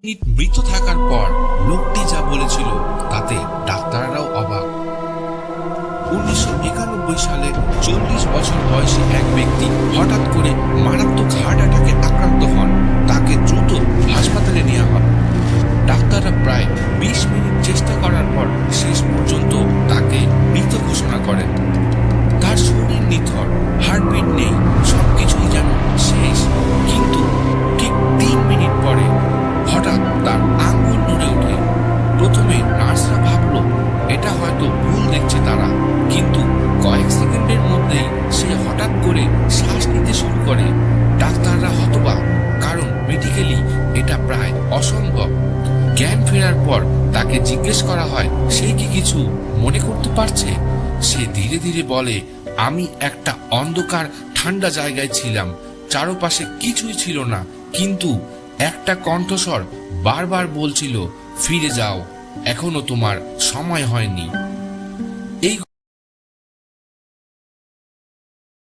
মৃত থাকার পর লোকটি যা বলেছিল তাতে ডাক্তাররাও অবাক। 1991 সালে 40 বছর বয়সী এক ব্যক্তি হঠাৎ করে মারাত্মক হার্ট অ্যাটাকে আক্রান্ত হন। তাকে দ্রুত হাসপাতালে নেওয়া হয়। ডাক্তাররা প্রায় 20 মিনিট চেষ্টা করার পর শেষ পর্যন্ত তাকে মৃত ঘোষণা করেন। তার শরীর নিথর, হার্টবিট নেই, সবকিছুই যেন শেষ। কিন্তু ঠিক 3 মিনিট পরে হঠাৎ তার আঙ্গুল নড়ে ওঠে। প্রথমে নার্সরা ভাবলো এটা হয়তো ভুল দেখছে তারা, কিন্তু কয়েক সেকেন্ডের মধ্যেই সে হঠাৎ করে শ্বাস নিতে শুরু করে। ডাক্তাররা হতবাক, কারণ মেডিকেলি এটা প্রায় অসম্ভব। জ্ঞান ফেরার পর তাকে জিজ্ঞেস করা হয় সে কি কিছু মনে করতে পারছে। সে ধীরে ধীরে বলে, আমি একটা অন্ধকার ঠান্ডা জায়গায় ছিলাম, চারপাশে কিছুই ছিল না, কিন্তু একটা কণ্ঠস্বর বারবার বলছিল ফিরে যাও, এখনো তোমার সময় হয়নি।